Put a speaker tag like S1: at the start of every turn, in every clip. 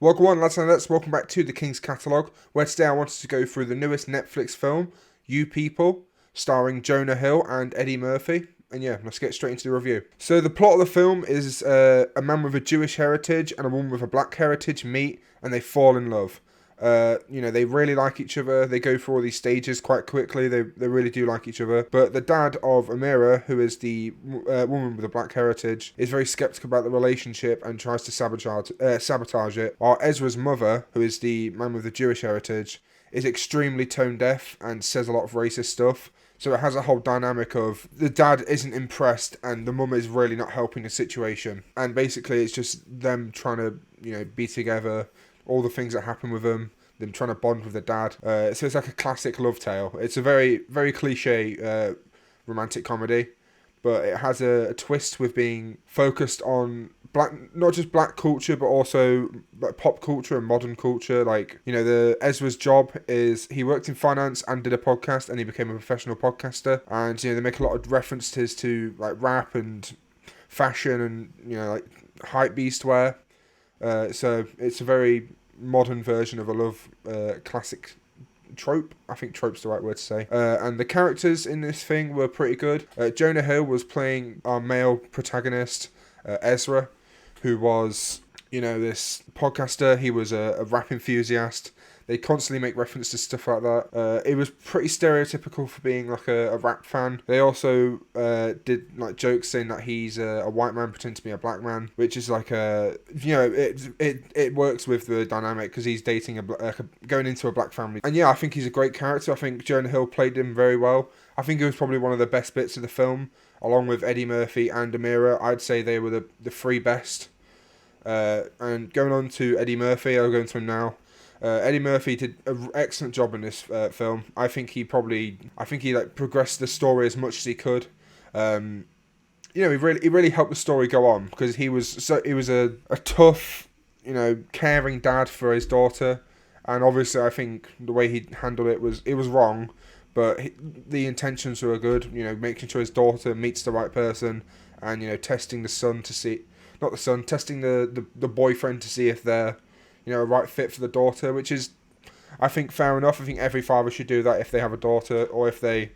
S1: Welcome on, lads and lads. Welcome back to the King's Catalogue, where today I wanted to go through the newest Netflix film, You People, starring Jonah Hill and Eddie Murphy. And yeah, let's get straight into the review. So the plot of the film is a man with a Jewish heritage and a woman with a black heritage meet, and they fall in love. They really like each other. They go through all these stages quite quickly. They really do like each other. But the dad of Amira, who is the woman with a black heritage, is very skeptical about the relationship and tries to sabotage it. While Ezra's mother, who is the man with the Jewish heritage, is extremely tone deaf and says a lot of racist stuff. So it has a whole dynamic of the dad isn't impressed and the mum is really not helping the situation. And basically it's just them trying to, be together, all the things that happen with them trying to bond with the dad. So it's like a classic love tale. It's a very, very cliche romantic comedy, but it has a twist with being focused on not just black culture, but also like pop culture and modern culture. The Ezra's job is he worked in finance and did a podcast, and he became a professional podcaster. And they make a lot of references to like rap and fashion and like hype beast wear. So it's a very modern version of a love classic trope. I think trope's the right word to say. And the characters in this thing were pretty good. Jonah Hill was playing our male protagonist, Ezra, who was, this podcaster. He was a rap enthusiast. They constantly make reference to stuff like that. It was pretty stereotypical for being like a rap fan. They also did like jokes saying that he's a white man pretending to be a black man, which is like it works with the dynamic because he's dating going into a black family. And yeah, I think he's a great character. I think Jonah Hill played him very well. I think it was probably one of the best bits of the film, along with Eddie Murphy and Amira. I'd say they were the three best. And going on to Eddie Murphy, I'll go into him now. Eddie Murphy did an excellent job in this film. I think he progressed the story as much as he could. He really helped the story go on because he was a tough, caring dad for his daughter, and obviously I think the way he handled it was wrong, but the intentions were good. Making sure his daughter meets the right person, and testing the son to see, not the son, testing the boyfriend to see if they're a right fit for the daughter, which is, I think, fair enough. I think every father should do that if they have a daughter, or if they,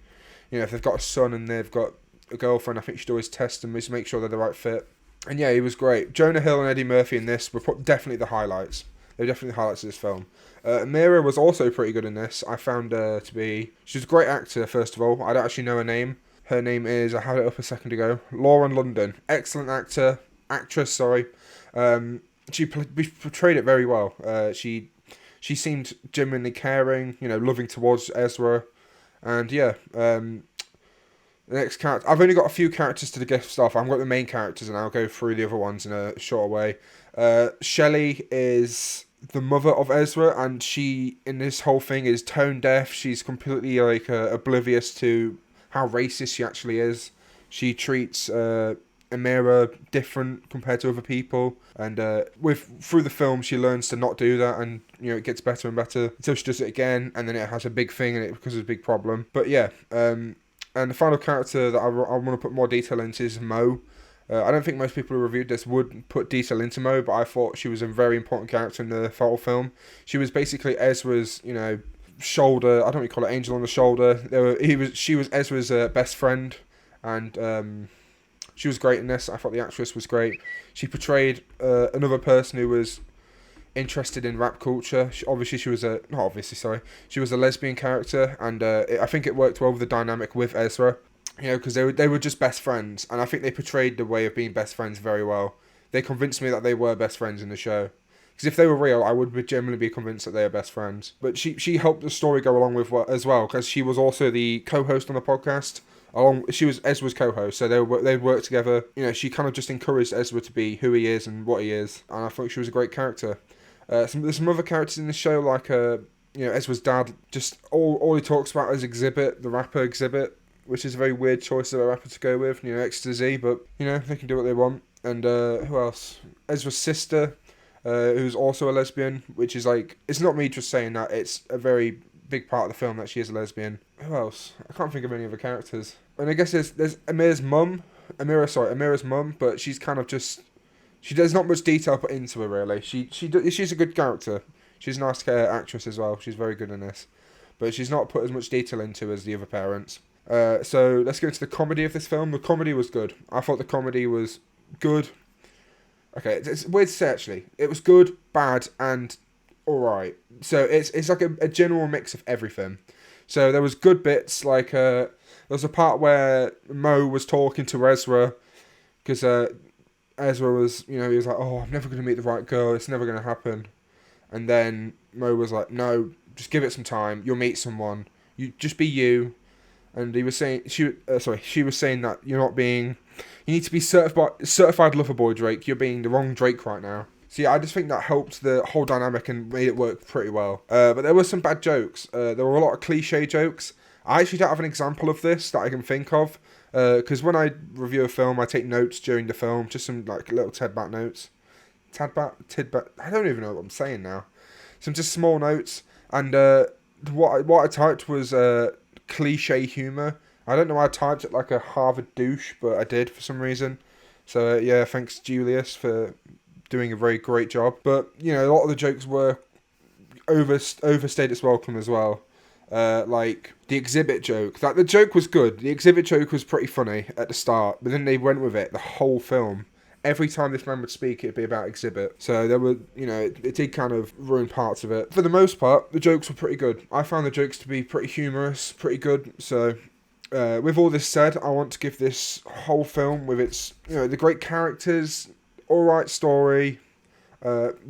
S1: if they've got a son and they've got a girlfriend. I think you should always test them to make sure they're the right fit. And yeah, he was great. Jonah Hill and Eddie Murphy in this were definitely the highlights. They were definitely the highlights of this film. Amira was also pretty good in this. I found her to be... She's a great actor, first of all. I don't actually know her name. Her name is... I had it up a second ago. Lauren London. Excellent actress, sorry. She portrayed it very well. She seemed genuinely caring, loving towards Ezra. And yeah, the next character... I've only got a few characters to the guest stuff. I've got the main characters and I'll go through the other ones in a short way. Shelley is the mother of Ezra, and she, in this whole thing, is tone deaf. She's completely oblivious to how racist she actually is. She treats... Amira different compared to other people, and through the film she learns to not do that, and it gets better and better until she does it again, and then it has a big thing and it becomes a big problem. But yeah, and the final character that I want to put more detail into is Mo. I don't think most people who reviewed this would put detail into Mo, but I thought she was a very important character in the whole film. She was basically Ezra's shoulder. I don't really call it angel on the shoulder. She was Ezra's best friend, and she was great in this. I thought the actress was great. She portrayed another person who was interested in rap culture. She was a lesbian character, and I think it worked well with the dynamic with Ezra. Because they were just best friends, and I think they portrayed the way of being best friends very well. They convinced me that they were best friends in the show. Because if they were real, I would genuinely be convinced that they are best friends. But she helped the story go along with as well, because she was also the co-host on the podcast. She was Ezra's co-host, so they worked together. She kind of just encouraged Ezra to be who he is and what he is, and I thought she was a great character. There's some other characters in the show, like Ezra's dad. Just all he talks about is Exhibit, the rapper Exhibit, which is a very weird choice of a rapper to go with. Ecstasy, but they can do what they want. And who else? Ezra's sister, who's also a lesbian, which is it's not me just saying that. It's a very big part of the film that she is a lesbian. Who else? I can't think of any other characters. And I guess there's Amira's mum, but she's kind of just There's not much detail put into her really. She's a good character. She's a nice actress as well. She's very good in this, but she's not put as much detail into as the other parents. So let's go into the comedy of this film. The comedy was good. I thought the comedy was good. Okay, it's weird to say actually. It was good, bad, and alright. So it's like a general mix of everything. So there was good bits, like there was a part where Mo was talking to Ezra, because Ezra was, he was like, oh, I'm never going to meet the right girl, it's never going to happen. And then Mo was like, no, just give it some time, you'll meet someone, you just be you. And he was saying, she was saying that you need to be certified lover boy Drake, you're being the wrong Drake right now. So yeah, I just think that helped the whole dynamic and made it work pretty well. But there were some bad jokes. There were a lot of cliche jokes. I actually don't have an example of this that I can think of. Because when I review a film, I take notes during the film. Just some like little tidbit notes. Tidbit. I don't even know what I'm saying now. Some just small notes. And what I typed was cliche humour. I don't know why I typed it like a Harvard douche, but I did for some reason. So yeah, thanks Julius for doing a very great job. But a lot of the jokes were overstayed its welcome as well. Like the exhibit joke. Like the joke was good. The exhibit joke was pretty funny at the start, but then they went with it the whole film. Every time this man would speak, it'd be about exhibit. So there were, it did kind of ruin parts of it. For the most part, the jokes were pretty good. I found the jokes to be pretty humorous, pretty good. So with all this said, I want to give this whole film with its, the great characters, alright story,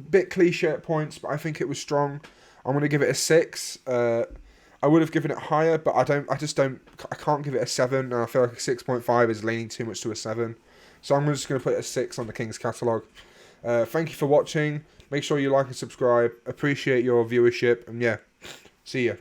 S1: bit cliche at points, but I think it was strong. I'm going to give it a 6. I would have given it higher, but I can't give it a 7, and I feel like a 6.5 is leaning too much to a 7. So I'm just going to put it a 6 on the King's Catalogue. Thank you for watching. Make sure you like and subscribe. Appreciate your viewership, and yeah, see ya.